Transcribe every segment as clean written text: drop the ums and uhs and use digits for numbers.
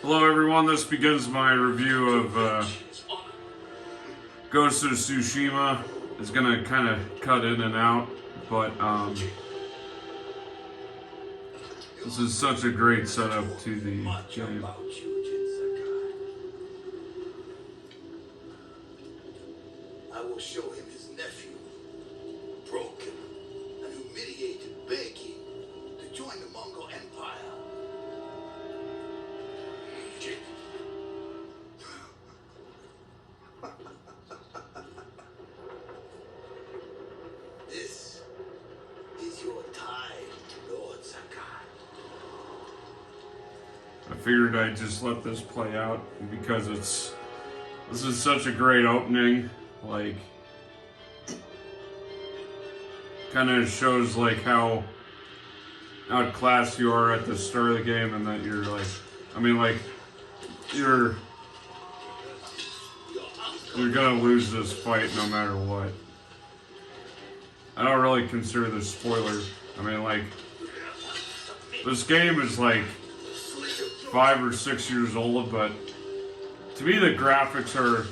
Hello everyone, this begins my review of Ghost of Tsushima. It's gonna kind of cut in and out, but this is such a great setup to the game. I will show him his nephew, broken and humiliated, begging to join the Mongol Empire. This is your time, Lord Sakai. I figured I'd just let this play out because this is such a great opening. Like, kind of shows like how outclassed you are at the start of the game, and that you're like, I mean, like you're gonna lose this fight no matter what. I don't really consider this spoiler. I mean, like, this game is like 5 or 6 years old, but to me the graphics are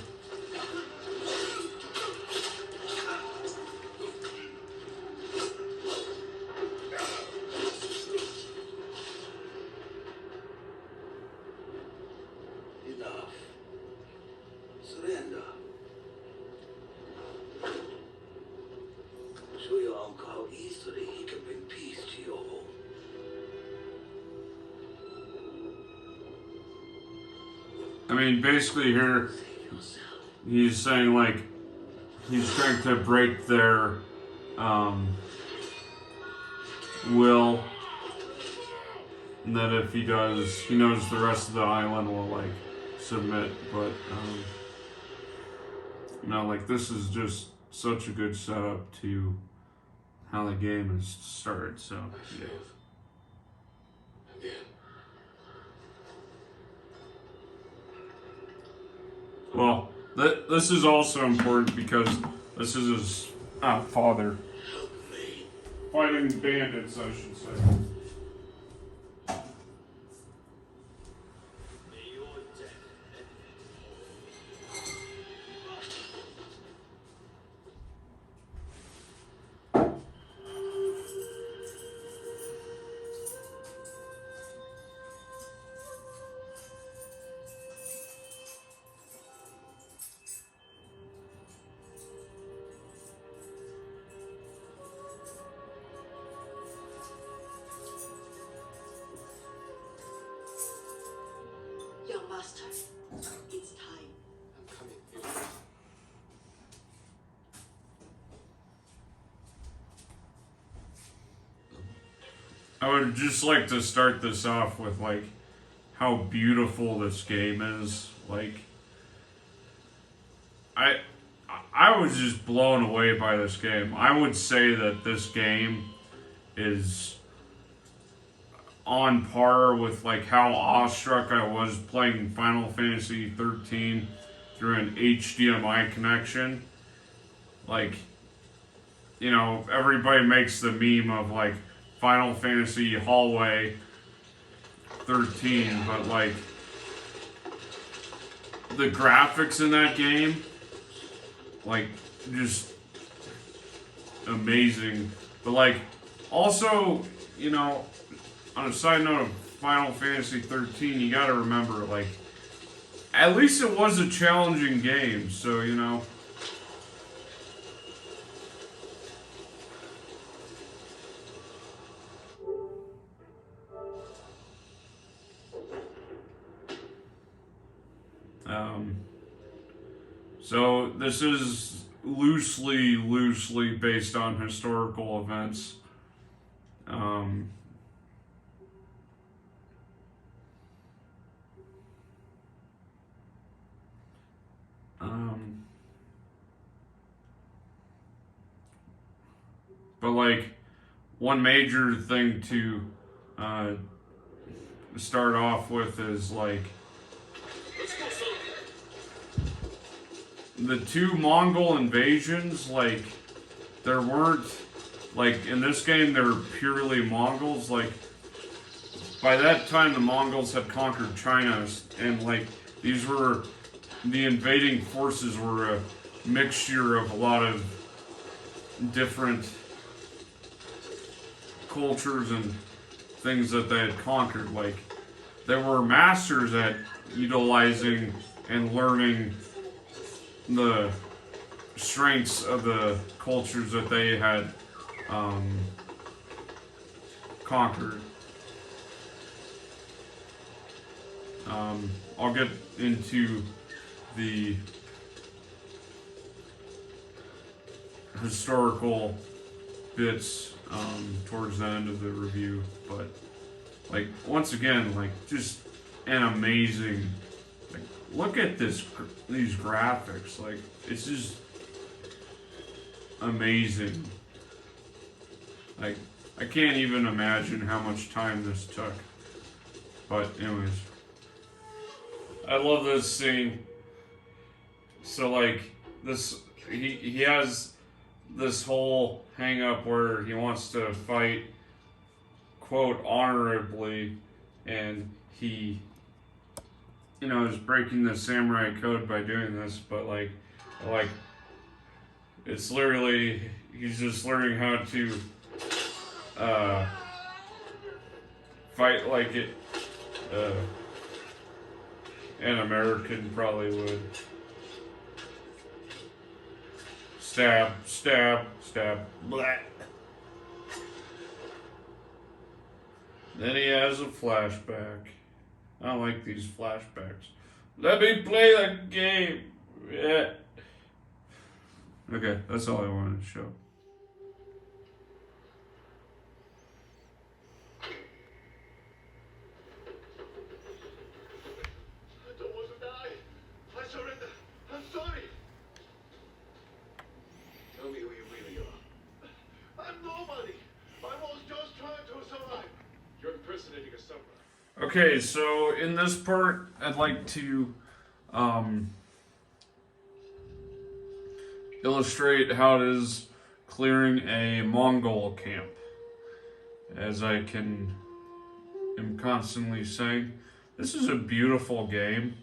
Enough. Surrender. Show your uncle how easily he can bring peace to your home. I mean, basically here he's saying like he's trying to break their will, and that if he does, he knows the rest of the island will like submit. But you know, like, this is just such a good setup to how the game is started. So yeah. Well, this is also important because this is his father fighting bandits, I should say. Young master, it's time. I'm coming. I would just like to start this off with like how beautiful this game is. Like, I was just blown away by this game. I would say that this game is on par with like how awestruck I was playing Final Fantasy 13 through an HDMI connection. Like, you know, everybody makes the meme of like Final Fantasy Hallway 13, but like the graphics in that game, like, just amazing. But like, also, you know, on a side note of Final Fantasy 13, you gotta remember, like, at least it was a challenging game, so, you know. So this is loosely based on historical events. But like, one major thing to start off with is like the two Mongol invasions. Like, there weren't, like, in this game, they were purely Mongols. Like, by that time the Mongols had conquered China, and like these were the invading forces were a mixture of a lot of different cultures and things that they had conquered. Like they were masters at utilizing and learning the strengths of the cultures that they had conquered. I'll get into the historical bits towards the end of the review, but like once again, like just an amazing. Like look at these graphics. Like it's just amazing. Like I can't even imagine how much time this took. But anyways, I love this scene. So like this, he has this whole hang up where he wants to fight, quote, honorably, and he, you know, is breaking the samurai code by doing this, but like it's literally he's just learning how to fight like it an American probably would. Stab, stab, stab, blah. Then he has a flashback. I don't like these flashbacks. Let me play the game. Yeah. Okay, that's all I wanted to show. I don't want to die. I surrender. I'm sorry. Tell me who you really are. I'm nobody. I was just trying to survive. You're impersonating a samurai. Okay, so in this part, I'd like to illustrate how it is clearing a Mongol camp. As I am constantly saying, this is a beautiful game.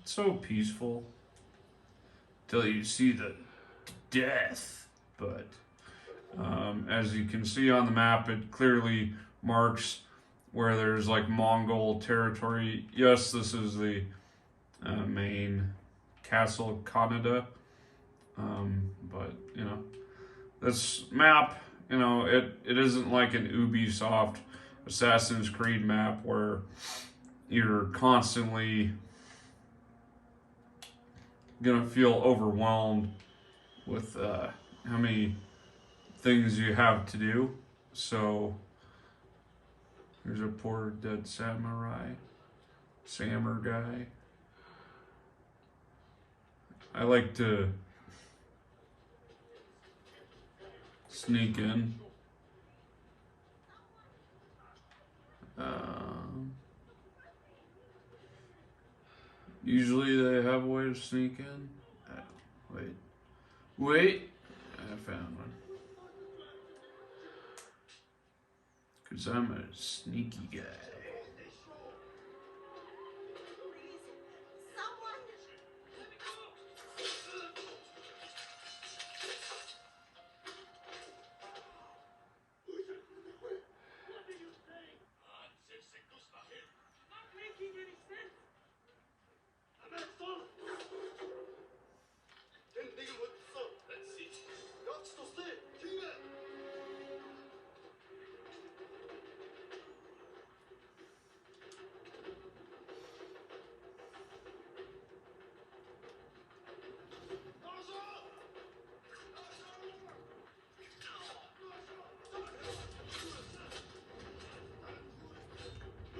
It's so peaceful. Till you see the death. But as you can see on the map, it clearly marks where there's like Mongol territory. Yes, this is the main castle, Kaneda. But you know, this map, you know, it isn't like an Ubisoft Assassin's Creed map where you're constantly gonna feel overwhelmed with how many things you have to do. So there's a poor dead samurai guy. I like to sneak in. Usually they have a way to sneak in. Wait, I found one. Cause I'm a sneaky guy.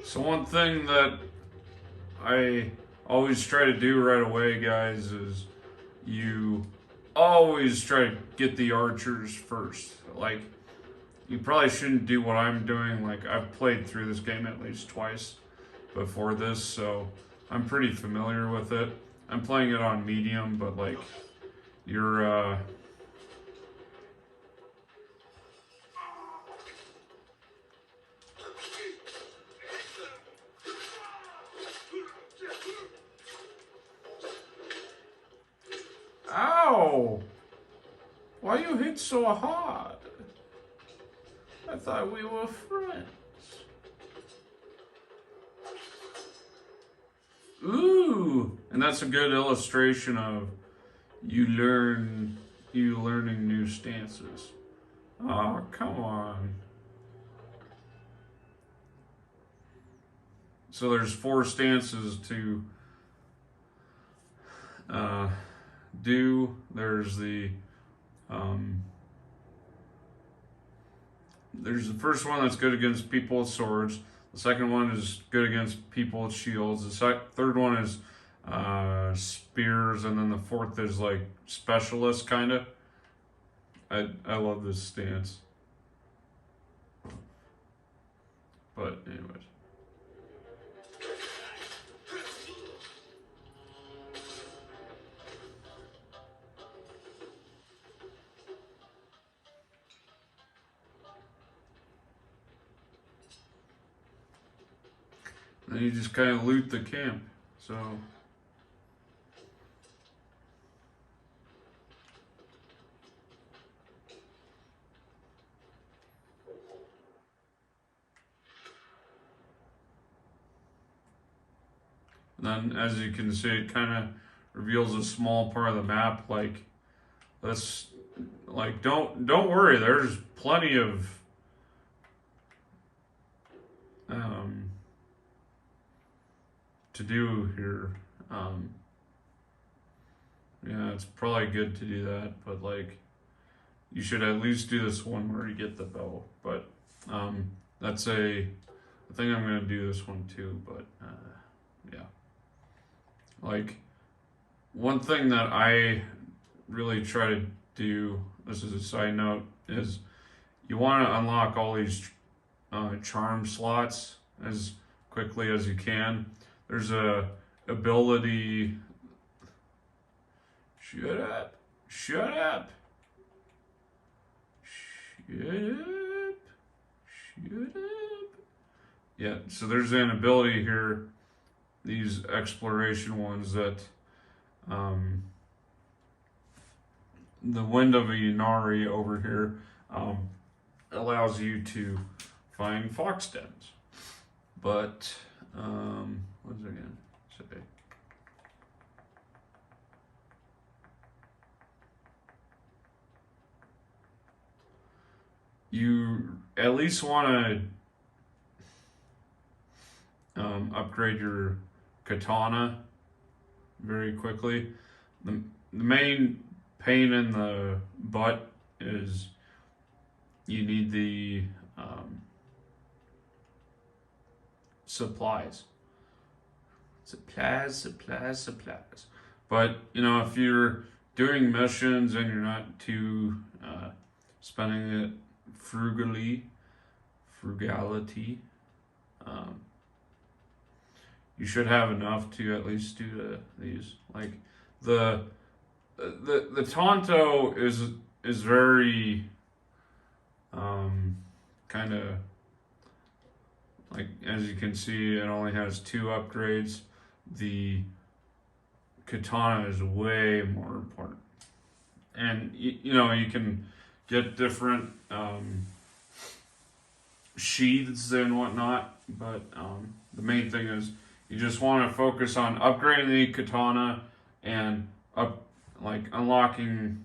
So one thing that I always try to do right away, guys, is you always try to get the archers first. Like, you probably shouldn't do what I'm doing. Like, I've played through this game at least twice before this, so I'm pretty familiar with it. I'm playing it on medium, but like, you're Ow! Why you hit so hard? I thought we were friends. Ooh! And that's a good illustration of you learning new stances. Oh, come on. So there's 4 stances to do. There's the first one that's good against people with swords. The second one is good against people with shields. The third one is spears, and then the fourth is like specialist kind of. I love this stance. But anyways. Then you just kind of loot the camp. So then, as you can see, it kind of reveals a small part of the map. Like, let's, like, don't worry. There's plenty of to do here. Yeah, it's probably good to do that, but like, you should at least do this one where you get the bow. But that's I think I'm gonna do this one too. But yeah, like, one thing that I really try to do, this is a side note, is you want to unlock all these charm slots as quickly as you can. There's a ability. Shut up! Shut up! Shut up! Shut up! Yeah, so there's an ability here, these exploration ones, that the Wind of Inari over here allows you to find fox dens. But what was I gonna say? You at least want to upgrade your katana very quickly. The main pain in the butt is you need the supplies. Supplies. But, you know, if you're doing missions and you're not too spending it frugality, you should have enough to at least do these. Like, the Tonto is very kind of, like, as you can see, it only has 2 upgrades. The katana is way more important, and you know, you can get different sheaths and whatnot, but the main thing is you just want to focus on upgrading the katana and unlocking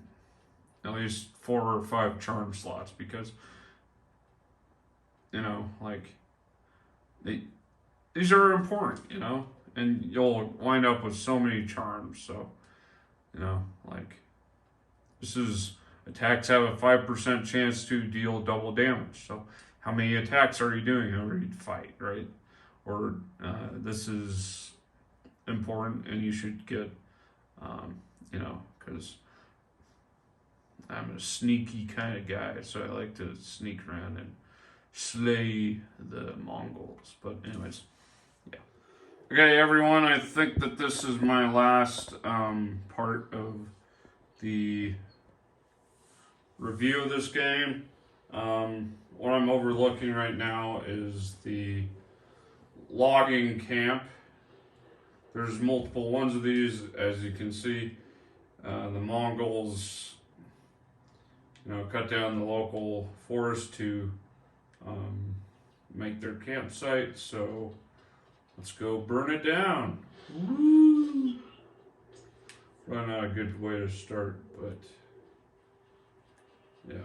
at least 4 or 5 charm slots, because, you know, like, these are important, you know, and you'll wind up with so many charms. So, you know, like, attacks have a 5% chance to deal double damage. So how many attacks are you doing every fight, right? Or this is important, and you should get, you know, because I'm a sneaky kind of guy, so I like to sneak around and slay the Mongols. But anyways, yeah. Okay, everyone, I think that this is my last part of the review of this game. What I'm overlooking right now is the logging camp. There's multiple ones of these, as you can see. the Mongols, cut down the local forest to make their campsite. So let's go burn it down. Woo! Probably not a good way to start, but yeah.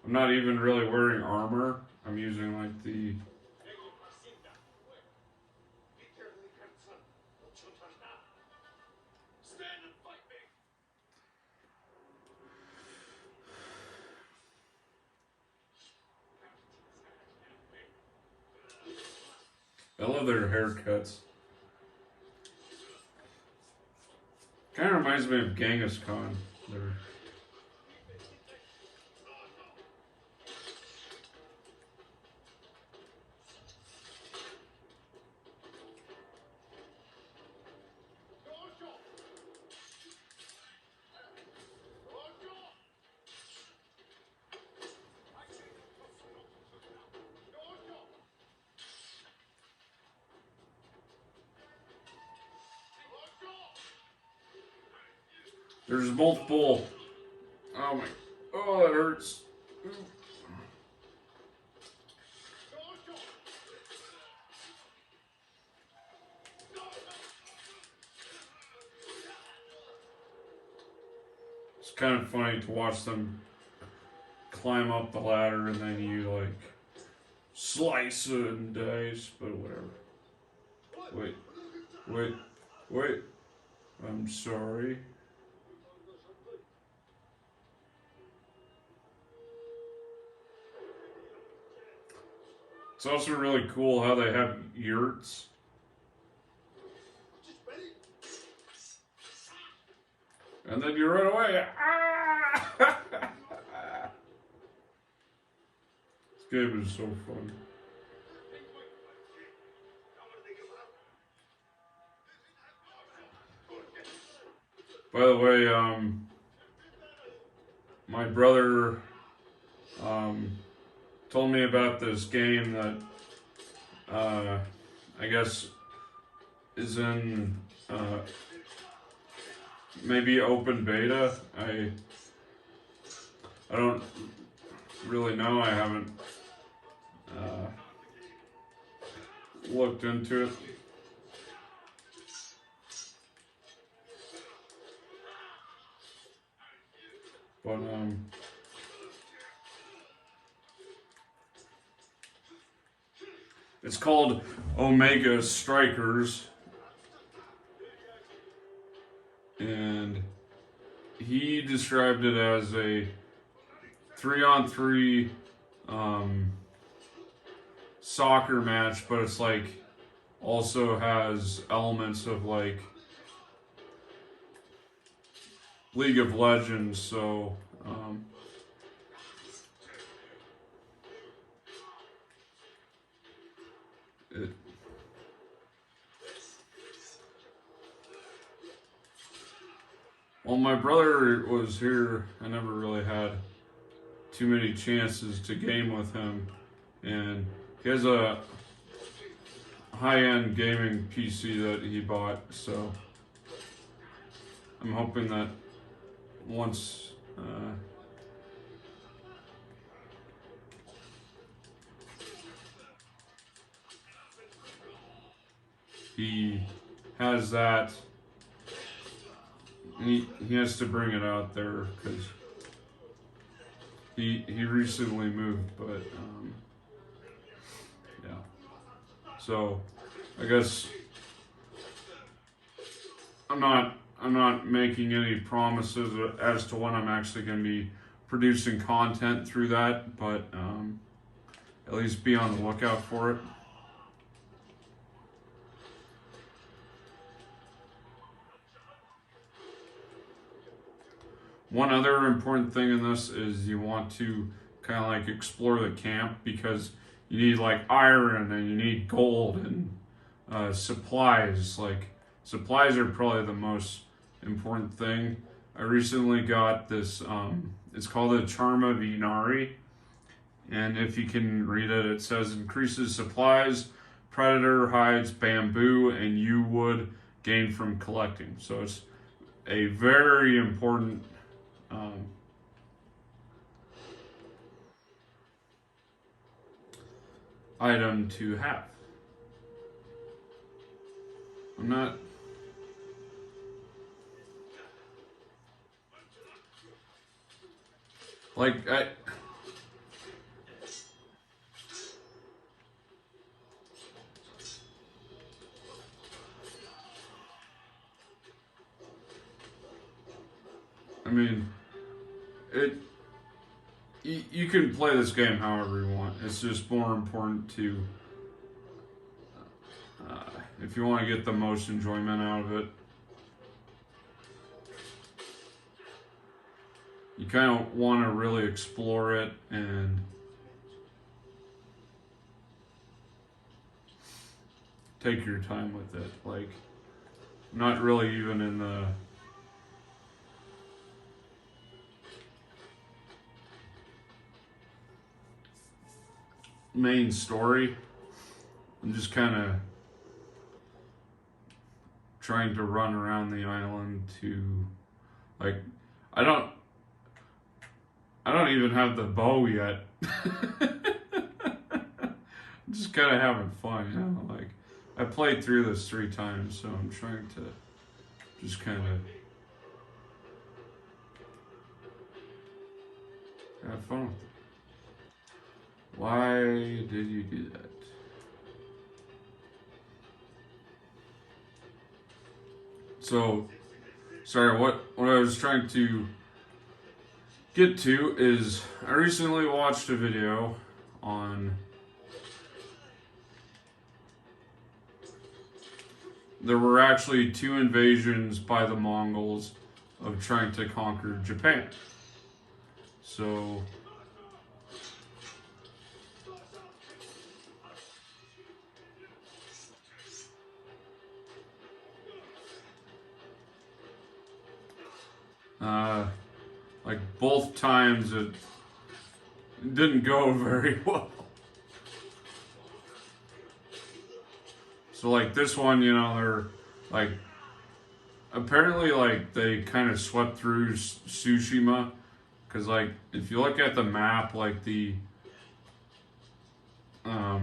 I'm not even really wearing armor. I'm using like the Stand and fight me! I love their haircuts. Kind of reminds me of Genghis Khan. They're There's multiple. Oh my. Oh, that hurts. It's kind of funny to watch them climb up the ladder and then you like slice it and dice, but whatever. Wait. I'm sorry. It's also really cool how they have yurts. And then you run away. Ah! This game is so fun. By the way, my brother told me about this game that I guess is in maybe open beta. I don't really know. I haven't looked into it. But it's called Omega Strikers, and he described it as a 3-on-3 soccer match, but it's like also has elements of like League of Legends, so well, my brother was here. I never really had too many chances to game with him, and he has a high-end gaming PC that he bought, so I'm hoping that once he has that, he has to bring it out there because he recently moved, but yeah. So I guess I'm not making any promises as to when I'm actually going to be producing content through that, but at least be on the lookout for it. One other important thing in this is you want to kind of like explore the camp because you need like iron and you need gold and supplies. Like supplies are probably the most important thing. I recently got this, it's called the Charm of Inari, and if you can read it, it says increases supplies, predator hides, bamboo, and yew wood gained from collecting. So it's a very important item to have. I'm not. Like, I mean, you can play this game however you want. It's just more important to, if you want to get the most enjoyment out of it, you kind of want to really explore it and take your time with it. Like, not really even in the main story. I'm just kind of trying to run around the island to, like, I don't even have the bow yet. I'm just kind of having fun, you know. Like, I played through this 3 times, so I'm trying to just kind of have fun with it. Why did you do that? So, sorry, what I was trying to get to is I recently watched a video on there were actually 2 invasions by the Mongols of trying to conquer Japan. So like both times it didn't go very well. So like this one, you know, they're like apparently like they kind of swept through Tsushima, because like if you look at the map, like the I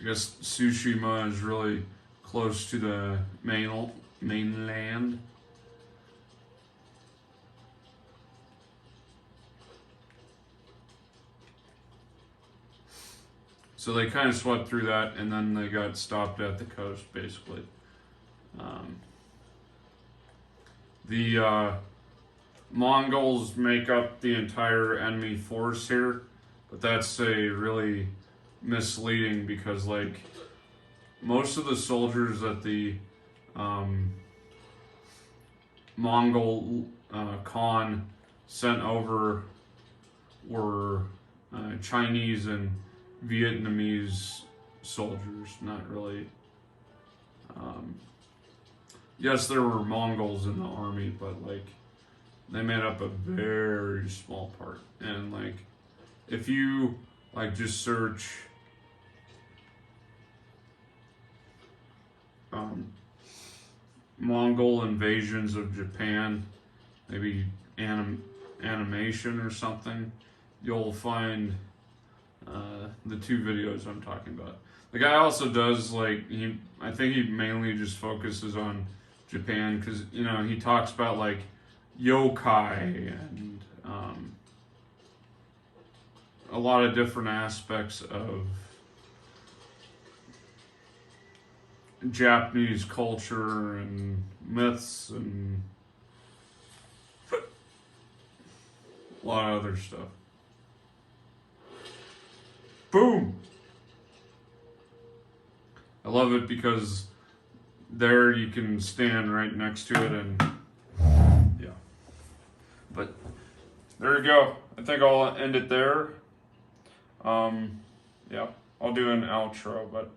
guess Tsushima is really close to the mainland. So they kind of swept through that, and then they got stopped at the coast, basically. The Mongols make up the entire enemy force here, but that's a really misleading, because like most of the soldiers that the Mongol Khan sent over were Chinese and Vietnamese soldiers, not really. Yes, there were Mongols in the army, but like they made up a very small part. And like if you like just search Mongol invasions of Japan, maybe animation or something, you'll find the 2 videos I'm talking about. The guy also does like I think he mainly just focuses on Japan, because you know he talks about like yokai and a lot of different aspects of Japanese culture and myths and a lot of other stuff. Boom! I love it because there you can stand right next to it, and yeah. But there you go. I think I'll end it there. Yeah, I'll do an outro, but